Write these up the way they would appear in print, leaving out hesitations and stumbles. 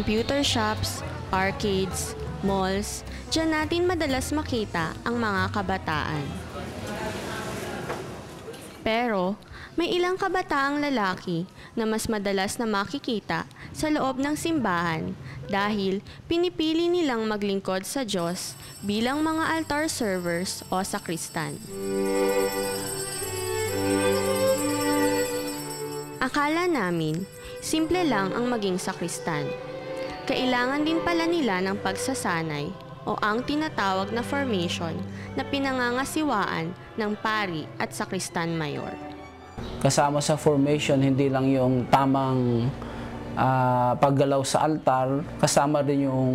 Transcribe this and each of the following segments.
computer shops, arcades, malls, diyan natin madalas makita ang mga kabataan. Pero, may ilang kabataang lalaki na mas madalas na makikita sa loob ng simbahan dahil pinipili nilang maglingkod sa Diyos bilang mga altar servers o sakristan. Akala namin, simple lang ang maging sakristan. Kailangan din pala nila ng pagsasanay o ang tinatawag na formation na pinangangasiwaan ng pari at sakristan mayor. Kasama sa formation, hindi lang yung tamang paggalaw sa altar, kasama rin yung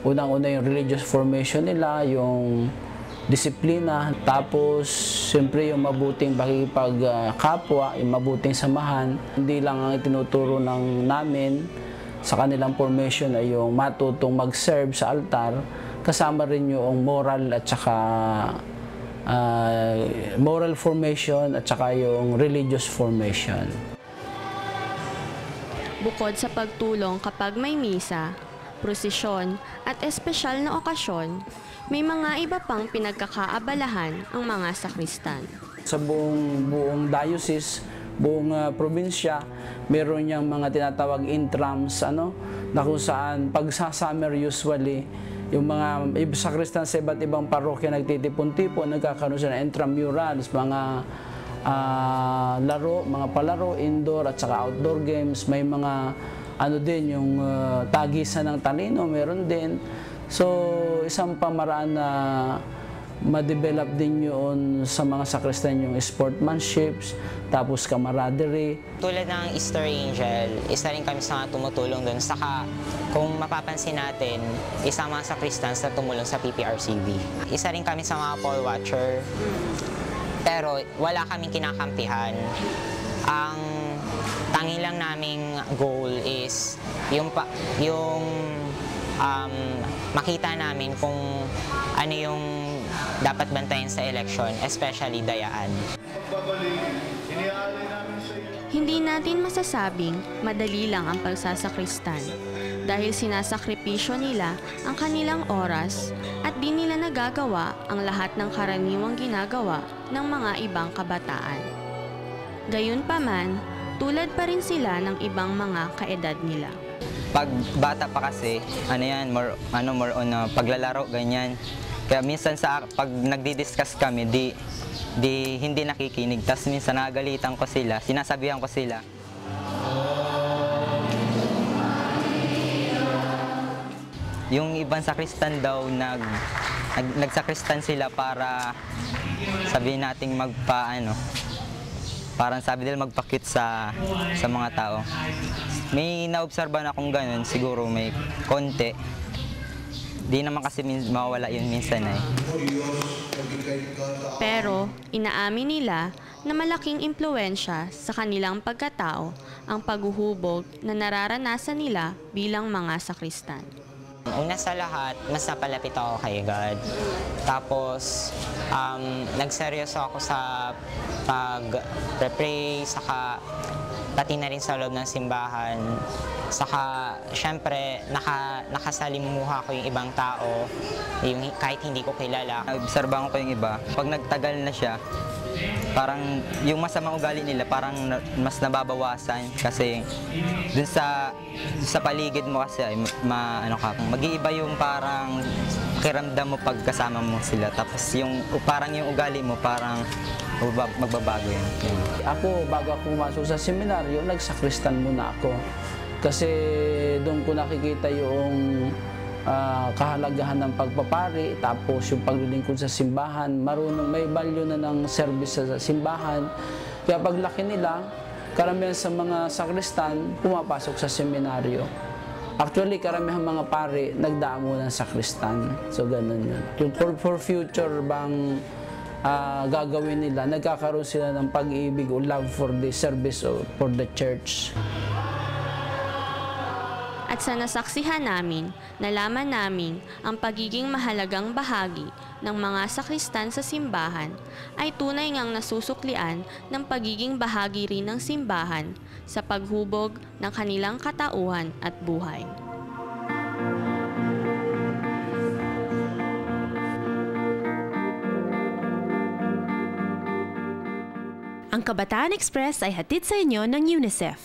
unang-una yung religious formation nila, yung disiplina, tapos siyempre yung mabuting pakikipagkapwa, yung mabuting samahan. Hindi lang ang itinuturo namin sa kanilang formation ay yung matutong mag-serve sa altar, kasama rin yung moral at saka moral formation at saka yung religious formation. Bukod sa pagtulong kapag may misa, prosesyon at espesyal na okasyon, may mga iba pang pinagkakaabalahan ang mga sakristan. Sa buong diocese, buong probinsya, meron niyang mga tinatawag intrams, na kung saan pag sa summer usually, yung mga sakristan sa iba't ibang parokya nagtitipon-tipon, nagkakaroon sila ng intramurals, mga laro, mga palaro, indoor at saka outdoor games. May mga din, yung tagisan ng talino, meron din. So, isang pamaraan na ma-develop din yun sa mga sakristan yung sportsmanships, tapos camaraderie. Tulad ng Easter Angel, isa rin kami sa tumutulong doon. Saka kung mapapansin natin, isa mga sakristan sa tumulong sa PPRCV. Isa rin kami sa mga Paul Watcher, pero wala kaming kinakampihan. Ang tangi lang naming goal is yung makita namin kung ano yung dapat bantayan sa election, especially dayaan. Hindi natin masasabing madali lang ang pagsasakristan dahil sinasakripisyo nila ang kanilang oras at di nila nagagawa ang lahat ng karaniwang ginagawa ng mga ibang kabataan. Gayunpaman, tulad pa rin sila ng ibang mga kaedad nila. Pag bata pa kasi, more on paglalaro, ganyan. Kaya minsan pag nagdi-discuss kami, hindi nakikinig. Tapos minsan nagagalitan ko sila, sinasabihan ko sila. Yung ibang sakristan daw, nagsakristan sila para sabihin nating parang sabi nila magpakit sa mga tao. May naobserba na akong ganun, siguro may konti. Di naman kasi mawala yun minsan eh. Pero inaamin nila na malaking impluwensya sa kanilang pagkatao ang paghuhubog na nararanasan nila bilang mga sakristan. Una sa lahat, mas napalapit ako kay God. Tapos, nagseryoso ako sa pag-pray, saka pati na rin sa loob ng simbahan. Saka, syempre, nakasalimuha ko yung ibang tao, kahit hindi ko kilala. Obserbahan ko yung iba, pag nagtagal na siya, parang yung masamang ugali nila parang mas nababawasan kasi dun sa paligid mo kasi ay mag-iiba yung parang pakiramdam mo pag kasama mo sila, tapos parang yung ugali mo parang magbabago yun. Ako, bago ako pumasok sa seminaryo, nagsakristan muna ako kasi doon ko nakikita yung kahalagahan ng pagpapari, tapos yung paglilingkod sa simbahan, may value na ng service sa simbahan. Kaya paglaki nila, karamihan sa mga sakristan pumapasok sa seminaryo. Actually, karamihan mga pari nagdaan muna ng sakristan. So, ganun yun. Yung for future bang gagawin nila, nagkakaroon sila ng pag-ibig o love for the service or for the church. At sa nasaksihan namin, nalaman namin ang pagiging mahalagang bahagi ng mga sakristan sa simbahan ay tunay ngang nasusuklian ng pagiging bahagi rin ng simbahan sa paghubog ng kanilang katauhan at buhay. Ang Kabataan Express ay hatid sa inyo ng UNICEF.